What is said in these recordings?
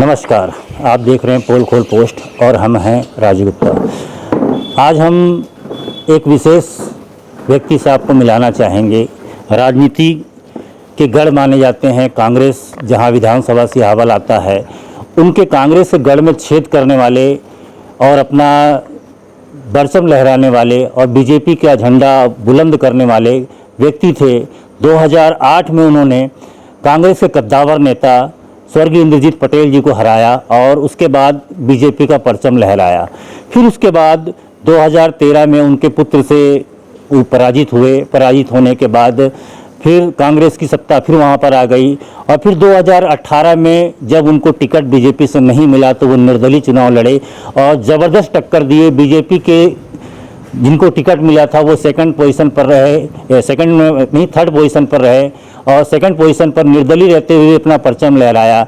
नमस्कार, आप देख रहे हैं पोल खोल पोस्ट और हम हैं राजू गुप्ता। आज हम एक विशेष व्यक्ति से आपको मिलाना चाहेंगे। राजनीति के गढ़ माने जाते हैं कांग्रेस, जहां विधानसभा से सिहावल आता है, उनके कांग्रेस के गढ़ में छेद करने वाले और अपना परचम लहराने वाले और बीजेपी का झंडा बुलंद करने वाले व्यक्ति थे। 2008 में उन्होंने कांग्रेस के कद्दावर नेता स्वर्गीय इंद्रजीत पटेल जी को हराया और उसके बाद बीजेपी का परचम लहराया। फिर उसके बाद 2013 में उनके पुत्र से पराजित हुए। पराजित होने के बाद फिर कांग्रेस की सत्ता फिर वहाँ पर आ गई और फिर 2018 में जब उनको टिकट बीजेपी से नहीं मिला तो वो निर्दलीय चुनाव लड़े और ज़बरदस्त टक्कर दिए। बीजेपी के जिनको टिकट मिला था वो सेकंड पोजीशन पर रहे, सेकंड में नहीं थर्ड पोजीशन पर रहे और सेकंड पोजीशन पर निर्दलीय रहते हुए अपना परचम लहराया।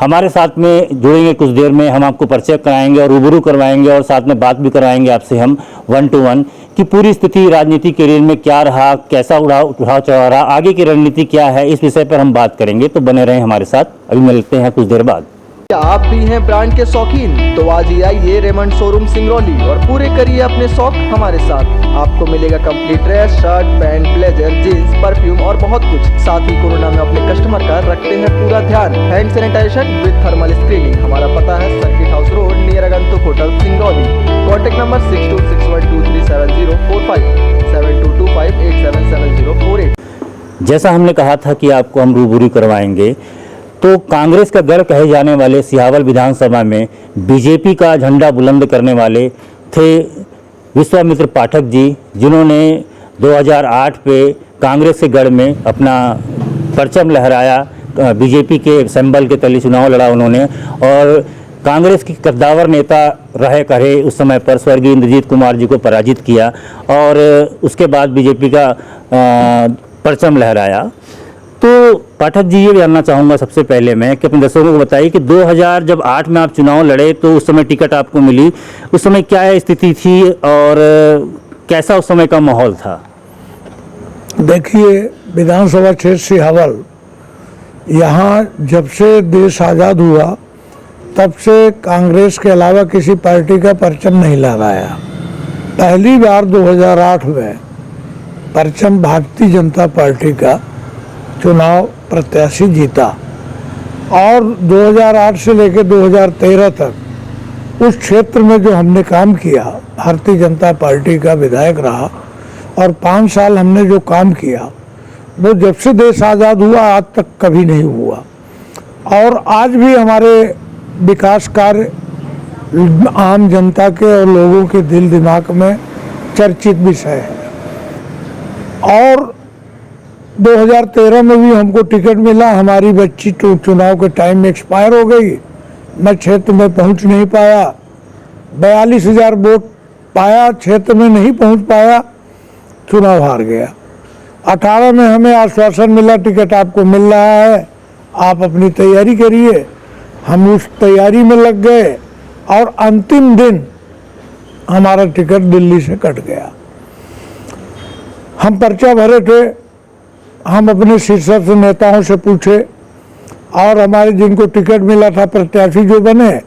हमारे साथ में जुड़ेंगे कुछ देर में, हम आपको परिचय कराएंगे और रूबरू करवाएंगे और साथ में बात भी करवाएंगे आपसे हम 1 to 1 कि पूरी स्थिति राजनीति कैरियर में क्या रहा, कैसा उठाव चढ़ाव रहा, आगे की रणनीति क्या है, इस विषय पर हम बात करेंगे। तो बने रहें हमारे साथ, अभी मिलते हैं कुछ देर बाद। क्या आप भी हैं ब्रांड के शौकीन? तो आज ही आइए रेमंड शोरूम सिंगरौली और पूरे करिए अपने शौक हमारे साथ। आपको मिलेगा complete dress, shirt, pant, blazer, jeans, perfume और बहुत कुछ। साथ ही कोरोना में अपने कस्टमर का रखते हैं पूरा ध्यान। Hand sanitization with thermal screening. हमारा पता है सर्किट हाउस रोड नियर अगंतुक होटल सिंगरौली। Contact number 6261237045 7225877048। जैसा हमने कहा था कि आपको हम रूबरू करवाएंगे, तो कांग्रेस का गढ़ कहे जाने वाले सिहावल विधानसभा में बीजेपी का झंडा बुलंद करने वाले थे विश्वामित्र पाठक जी, जिन्होंने 2008 पे कांग्रेस के गढ़ में अपना परचम लहराया। बीजेपी के सिंबल के तले चुनाव लड़ा उन्होंने और कांग्रेस की कद्दावर नेता रहे करे उस समय पर स्वर्गीय इंद्रजीत कुमार जी को पराजित किया और उसके बाद बीजेपी का परचम लहराया। तो पाठक जी, ये जानना चाहूँगा सबसे पहले मैं कि अपने दर्शकों को बताइए कि 2008 में आप चुनाव लड़े तो उस समय टिकट आपको मिली, उस समय क्या स्थिति थी और कैसा उस समय का माहौल था? देखिए, विधानसभा क्षेत्र सिहावल, यहाँ जब से देश आज़ाद हुआ तब से कांग्रेस के अलावा किसी पार्टी का परचम नहीं लगाया। पहली बार 2008 में परचम भारतीय जनता पार्टी का चुनाव प्रत्याशी जीता और 2008 से लेकर 2013 तक उस क्षेत्र में जो हमने काम किया, भारतीय जनता पार्टी का विधायक रहा और 5 साल हमने जो काम किया वो जब से देश आज़ाद हुआ आज तक कभी नहीं हुआ। और आज भी हमारे विकास कार्य आम जनता के और लोगों के दिल दिमाग में चर्चित विषय है। और 2013 में भी हमको टिकट मिला, हमारी बच्ची तो चुनाव के टाइम में एक्सपायर हो गई, मैं क्षेत्र में पहुंच नहीं पाया। 42,000 वोट पाया, क्षेत्र में नहीं पहुंच पाया, चुनाव हार गया। 18 में हमें आश्वासन मिला टिकट आपको मिल रहा है, आप अपनी तैयारी करिए। हम उस तैयारी में लग गए और अंतिम दिन हमारा टिकट दिल्ली से कट गया। हम पर्चा भरे थे, हम अपने शीर्षस्थ नेताओं से पूछे और हमारे जिनको टिकट मिला था प्रत्याशी जो बने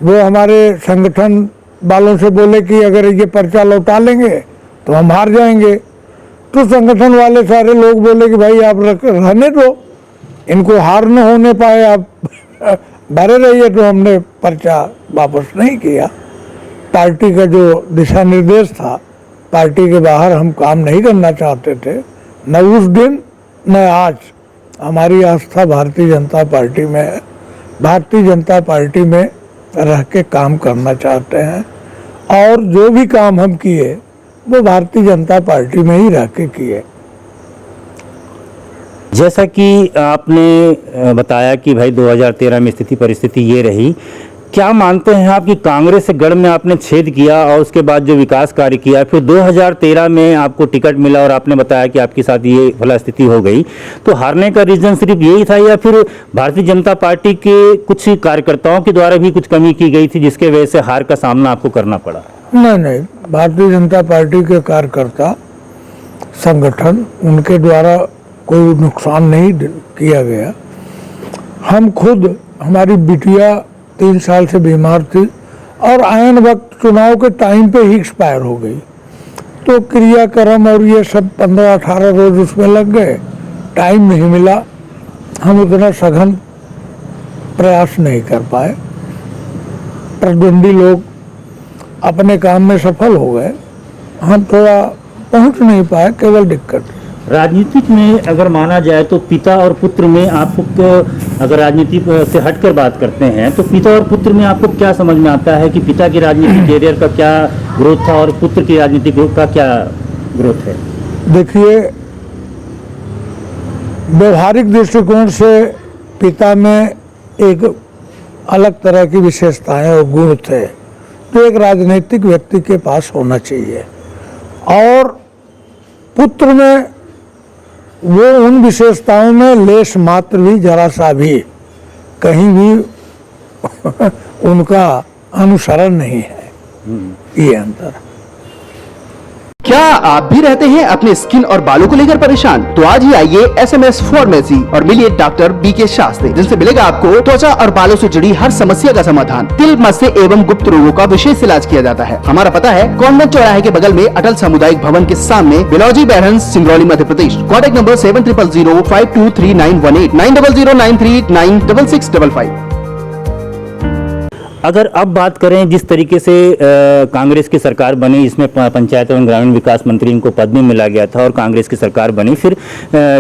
वो हमारे संगठन वालों से बोले कि अगर ये पर्चा लौटा लेंगे तो हम हार जाएंगे। तो संगठन वाले सारे लोग बोले कि भाई आप रहने दो, इनको हार न होने पाए, आप भरे रहिए। तो हमने पर्चा वापस नहीं किया। पार्टी का जो दिशा निर्देश था, पार्टी के बाहर हम काम नहीं करना चाहते थे। न उस दिन न आज हमारी आस्था भारतीय जनता पार्टी में है। भारतीय जनता पार्टी में रह के काम करना चाहते हैं और जो भी काम हम किए वो भारतीय जनता पार्टी में ही रह के किए। जैसा कि आपने बताया कि भाई 2013 में स्थिति परिस्थिति ये रही, क्या मानते हैं आप कि कांग्रेस से गढ़ में आपने छेद किया और उसके बाद जो विकास कार्य किया, फिर 2013 में आपको टिकट मिला और आपने बताया कि आपके साथ ये भला स्थिति हो गई, तो हारने का रीजन सिर्फ यही था या फिर भारतीय जनता पार्टी के कुछ कार्यकर्ताओं के द्वारा भी कुछ कमी की गई थी जिसके वजह से हार का सामना आपको करना पड़ा? नहीं, भारतीय जनता पार्टी के कार्यकर्ता संगठन उनके द्वारा कोई नुकसान नहीं किया गया। हम खुद, हमारी बिटिया 3 साल से बीमार थी और आयन वक्त चुनाव के टाइम पे ही एक्सपायर हो गई। तो क्रियाक्रम और ये सब 15-18 रोज उसमें लग गए, टाइम नहीं मिला, हम उतना सघन प्रयास नहीं कर पाए। प्रतिद्वंदी लोग अपने काम में सफल हो गए, हम थोड़ा पहुंच नहीं पाए, केवल दिक्कत। राजनीतिक में अगर माना जाए तो पिता और पुत्र में आपको, अगर राजनीति से हटकर बात करते हैं तो पिता और पुत्र में आपको क्या समझ में आता है कि पिता की राजनीतिक कैरियर का क्या ग्रोथ था और पुत्र की राजनीतिक ग्रोथ का क्या ग्रोथ है? देखिए, व्यवहारिक दृष्टिकोण से पिता में एक अलग तरह की विशेषताएं और गुण थे जो एक राजनीतिक व्यक्ति के पास होना चाहिए, और पुत्र में वो उन विशेषताओं में लेश मात्र भी, जरा सा भी, कहीं भी उनका अनुसरण नहीं है। ये अंतर। क्या आप भी रहते हैं अपने स्किन और बालों को लेकर परेशान? तो आज ही आइए SMS फार्मेसी और मिलिए डॉक्टर BK शास्त्री, जिनसे मिलेगा आपको त्वचा और बालों से जुड़ी हर समस्या का समाधान। तिल, मस्से एवं गुप्त रोगों का विशेष इलाज किया जाता है। हमारा पता है कॉन्वेंट चौराहे के बगल में अटल सामुदायिक भवन के सामने, बिलौजी बैढ़न, सिंगरौली, मध्य प्रदेश। Contact number 7000523918 9009396655। अगर अब बात करें जिस तरीके से कांग्रेस की सरकार बनी, इसमें पंचायत एवं ग्रामीण विकास मंत्री को पद भी मिला गया था और कांग्रेस की सरकार बनी, फिर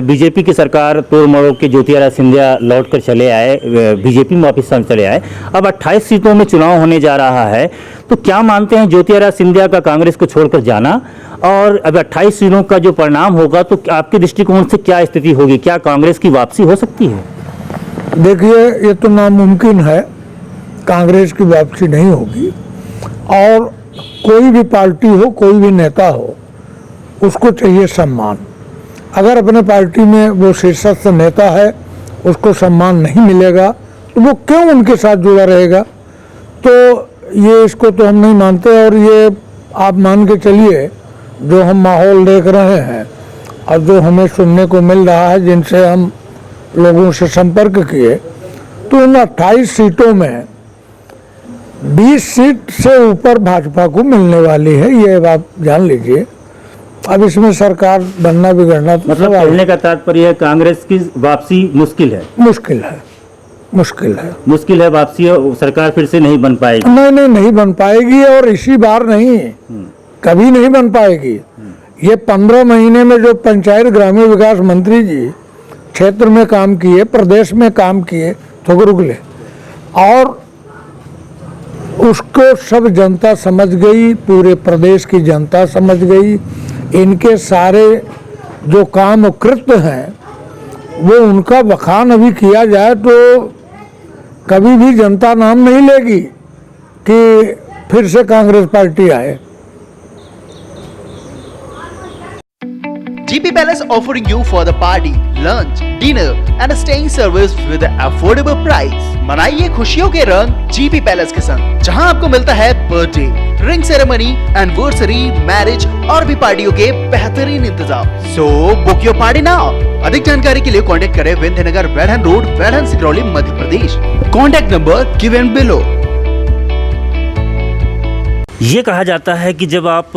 बीजेपी की सरकार तोड़ मरोड़ के ज्योतिरादित्य सिंधिया लौट कर चले आए, बीजेपी में वापस चले आए। अब 28 सीटों में चुनाव होने जा रहा है, तो क्या मानते हैं ज्योतिरादित्य सिंधिया का कांग्रेस को छोड़कर जाना? और अब 28 सीटों का जो परिणाम होगा तो आपके दृष्टिकोण से क्या स्थिति होगी? क्या कांग्रेस की वापसी हो सकती है? देखिए, ये तो नामुमकिन है, कांग्रेस की वापसी नहीं होगी। और कोई भी पार्टी हो, कोई भी नेता हो, उसको चाहिए सम्मान। अगर अपने पार्टी में वो शीर्षस्थ नेता है, उसको सम्मान नहीं मिलेगा तो वो क्यों उनके साथ जुड़ा रहेगा? तो ये, इसको तो हम नहीं मानते। और ये आप मान के चलिए, जो हम माहौल देख रहे हैं और जो हमें सुनने को मिल रहा है, जिनसे हम लोगों से संपर्क किए, तो उन 28 सीटों में 20 सीट से ऊपर भाजपा को मिलने वाली है, ये आप जान लीजिए। अब इसमें सरकार बनना बिगड़ना, मतलब कहने का तात्पर्य है कांग्रेस की वापसी मुश्किल है। मुश्किल है, मुश्किल है, मुश्किल है वापसी, सरकार फिर से नहीं बन पाएगी। नहीं बन पाएगी, और इसी बार नहीं, कभी नहीं बन पाएगी। ये 15 महीने में जो पंचायत ग्रामीण विकास मंत्री जी क्षेत्र में काम किए, प्रदेश में काम किए, तो रुक ले, और उसको सब जनता समझ गई, पूरे प्रदेश की जनता समझ गई। इनके सारे जो काम कृत्य हैं, वो उनका बखान अभी किया जाए तो कभी भी जनता नाम नहीं लेगी कि फिर से कांग्रेस पार्टी आए। GP Palace offering you for the party, lunch, dinner and staying service with affordable price। मनाइए खुशियों के रंग GP Palace के संग, जहां आपको मिलता है birthday, ring ceremony, anniversary, marriage और भी पार्टियों के बेहतरीन इंतजाम। So book your party now. अधिक जानकारी के लिए कांटेक्ट करें Vindhyanagar, Baidhan road, Baidhan, Singrauli, Madhya Pradesh. Contact number given below. ये कहा जाता है कि जब आप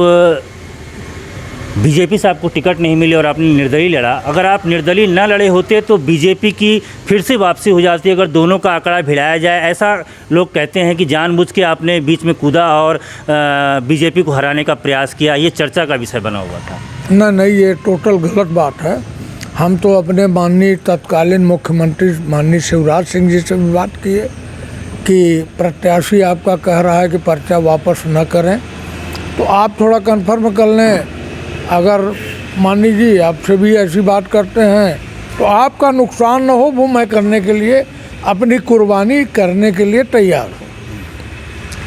बीजेपी से आपको टिकट नहीं मिली और आपने निर्दलीय लड़ा, अगर आप निर्दलीय न लड़े होते तो बीजेपी की फिर से वापसी हो जाती। अगर दोनों का आंकड़ा भिड़ाया जाए, ऐसा लोग कहते हैं कि जानबूझ के आपने बीच में कूदा और बीजेपी को हराने का प्रयास किया, ये चर्चा का विषय बना हुआ था। नहीं, ये टोटल गलत बात है। हम तो अपने माननीय तत्कालीन मुख्यमंत्री माननीय शिवराज सिंह जी से भी बात किए कि प्रत्याशी आपका कह रहा है कि पर्चा वापस न करें, तो आप थोड़ा कन्फर्म कर लें। अगर मानी जी आपसे भी ऐसी बात करते हैं तो आपका नुकसान न हो, वो मैं करने के लिए, अपनी कुर्बानी करने के लिए तैयार हूँ,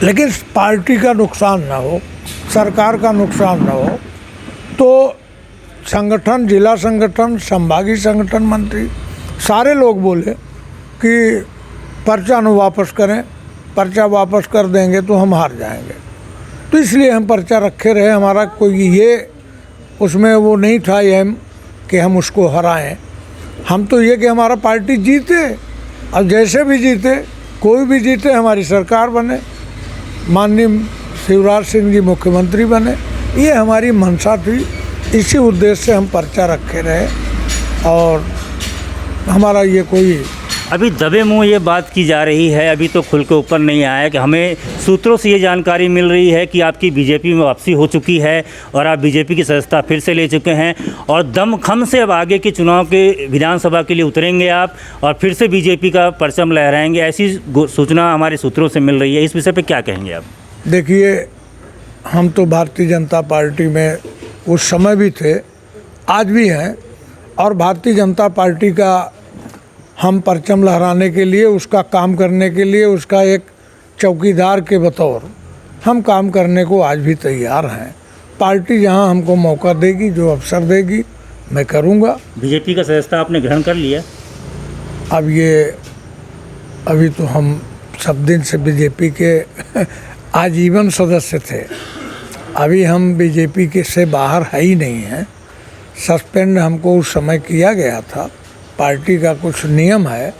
लेकिन पार्टी का नुकसान ना हो, सरकार का नुकसान ना हो। तो संगठन, जिला संगठन, संभागीय संगठन मंत्री, सारे लोग बोले कि पर्चा न वापस करें, पर्चा वापस कर देंगे तो हम हार जाएंगे। तो इसलिए हम पर्चा रखे रहे। हमारा कोई ये उसमें वो नहीं था एम कि हम उसको हराएं। हम तो ये कि हमारा पार्टी जीते, और जैसे भी जीते कोई भी जीते हमारी सरकार बने, माननीय शिवराज सिंह जी मुख्यमंत्री बने, ये हमारी मंशा थी। इसी उद्देश्य से हम पर्चा रखे रहे और हमारा ये कोई अभी दबे मुंह ये बात की जा रही है, अभी तो खुल के ऊपर नहीं आया है कि हमें सूत्रों से ये जानकारी मिल रही है कि आपकी बीजेपी में वापसी हो चुकी है और आप बीजेपी की सदस्यता फिर से ले चुके हैं और दमखम से अब आगे के चुनाव के विधानसभा के लिए उतरेंगे आप और फिर से बीजेपी का परचम लहराएंगे, ऐसी सूचना हमारे सूत्रों से मिल रही है। इस विषय पर क्या कहेंगे आप? देखिए, हम तो भारतीय जनता पार्टी में उस समय भी थे, आज भी हैं और भारतीय जनता पार्टी का हम परचम लहराने के लिए, उसका काम करने के लिए, उसका एक चौकीदार के बतौर हम काम करने को आज भी तैयार हैं। पार्टी जहां हमको मौका देगी, जो अवसर देगी, मैं करूंगा। बीजेपी का सदस्यता आपने ग्रहण कर लिया? अब ये अभी तो हम सब दिन से बीजेपी के आजीवन सदस्य थे, अभी हम बीजेपी के से बाहर है ही नहीं हैं। सस्पेंड हमको उस समय किया गया था, पार्टी का कुछ नियम है,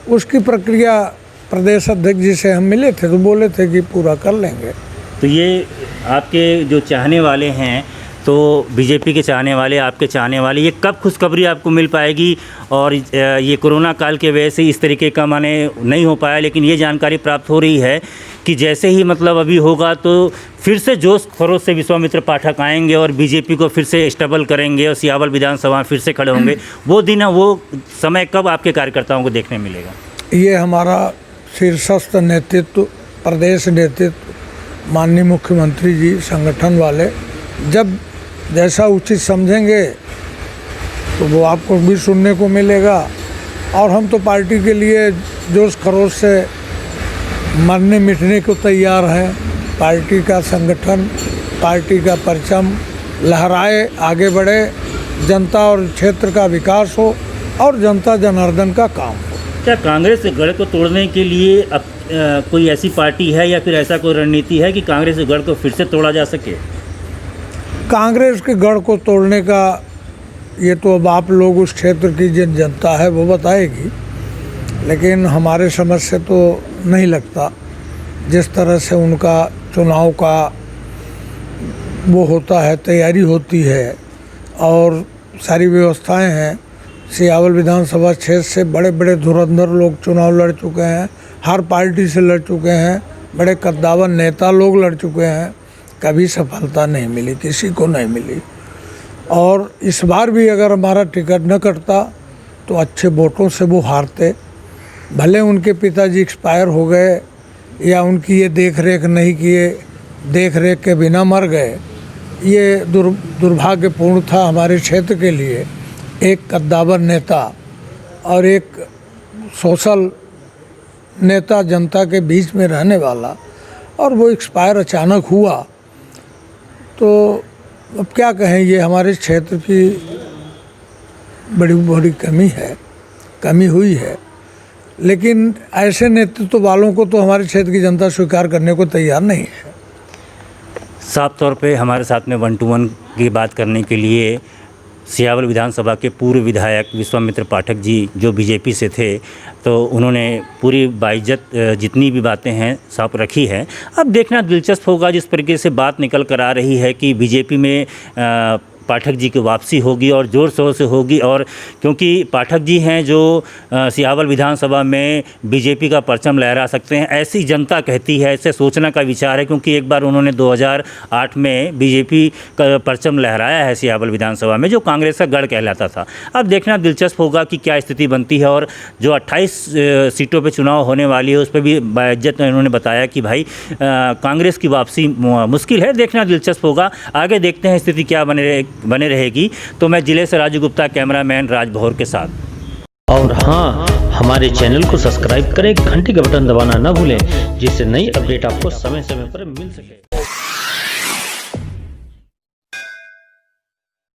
उसकी प्रक्रिया प्रदेश अध्यक्ष जी से हम मिले थे तो बोले थे कि पूरा कर लेंगे। तो ये आपके जो चाहने वाले हैं, तो बीजेपी के चाहने वाले, आपके चाहने वाले, ये कब खुशखबरी आपको मिल पाएगी? और ये कोरोना काल के वजह से इस तरीके का माने नहीं हो पाया, लेकिन ये जानकारी प्राप्त हो रही है कि जैसे ही मतलब अभी होगा तो फिर से जोश खरोश से विश्वामित्र पाठक आएंगे और बीजेपी को फिर से स्टेबल करेंगे और सियावल विधानसभा फिर से खड़े होंगे। वो दिन, वो समय कब आपके कार्यकर्ताओं को देखने मिलेगा? ये हमारा शीर्षस्थ नेतृत्व, प्रदेश नेतृत्व, माननीय मुख्यमंत्री जी, संगठन वाले जब जैसा उचित समझेंगे तो वो आपको भी सुनने को मिलेगा। और हम तो पार्टी के लिए जोश खरोश से मरने मिटने को तैयार हैं। पार्टी का संगठन, पार्टी का परचम लहराए, आगे बढ़े, जनता और क्षेत्र का विकास हो और जनता जनार्दन का काम हो। क्या कांग्रेस के गढ़ को तोड़ने के लिए अब कोई ऐसी पार्टी है या फिर ऐसा कोई रणनीति है कि कांग्रेस के गढ़ को फिर से तोड़ा जा सके? कांग्रेस के गढ़ को तोड़ने का ये तो अब आप लोग, उस क्षेत्र की जिन जनता है वो बताएगी, लेकिन हमारे समझ से तो नहीं लगता। जिस तरह से उनका चुनाव का वो होता है, तैयारी होती है और सारी व्यवस्थाएं हैं। सियावल विधानसभा क्षेत्र से बड़े बड़े धुरंधर लोग चुनाव लड़ चुके हैं, हर पार्टी से लड़ चुके हैं, बड़े कद्दावर नेता लोग लड़ चुके हैं, कभी सफलता नहीं मिली, किसी को नहीं मिली। और इस बार भी अगर हमारा टिकट न कटता तो अच्छे वोटों से वो हारते। भले उनके पिताजी एक्सपायर हो गए या उनकी ये देख रेख नहीं किए, देख रेख के बिना मर गए, ये दुर्भाग्यपूर्ण था हमारे क्षेत्र के लिए। एक कद्दावर नेता और एक सोशल नेता जनता के बीच में रहने वाला, और वो एक्सपायर अचानक हुआ, तो अब क्या कहें, ये हमारे क्षेत्र की बड़ी बड़ी कमी हुई है। लेकिन ऐसे नेतृत्व वालों को तो हमारे क्षेत्र की जनता स्वीकार करने को तैयार नहीं है। साफ तौर पे हमारे साथ में 1 to 1 की बात करने के लिए सियावल विधानसभा के पूर्व विधायक विश्वामित्र पाठक जी, जो बीजेपी से थे, तो उन्होंने पूरी बाइज्जत जितनी भी बातें हैं साफ रखी है। अब देखना दिलचस्प होगा जिस तरीके से बात निकल कर आ रही है कि बीजेपी में पाठक जी की वापसी होगी और ज़ोर शोर से होगी। और क्योंकि पाठक जी हैं जो सियावल विधानसभा में बीजेपी का परचम लहरा सकते हैं, ऐसी जनता कहती है, ऐसे सोचना का विचार है। क्योंकि एक बार उन्होंने 2008 में बीजेपी का परचम लहराया है सियावल विधानसभा में, जो कांग्रेस का गढ़ कहलाता था। अब देखना दिलचस्प होगा कि क्या स्थिति बनती है। और जो 28 सीटों पर चुनाव होने वाली है उस पर भी बाइज्जत उन्होंने बताया कि भाई कांग्रेस की वापसी मुश्किल है। देखना दिलचस्प होगा, आगे देखते हैं स्थिति क्या बने रहेगी। तो मैं जिले से राजू गुप्ता, कैमरामैन राज भौर के साथ। और हाँ, हमारे चैनल को सब्सक्राइब करें, घंटी का बटन दबाना ना भूलें, जिससे नई अपडेट आपको समय समय पर मिल सके।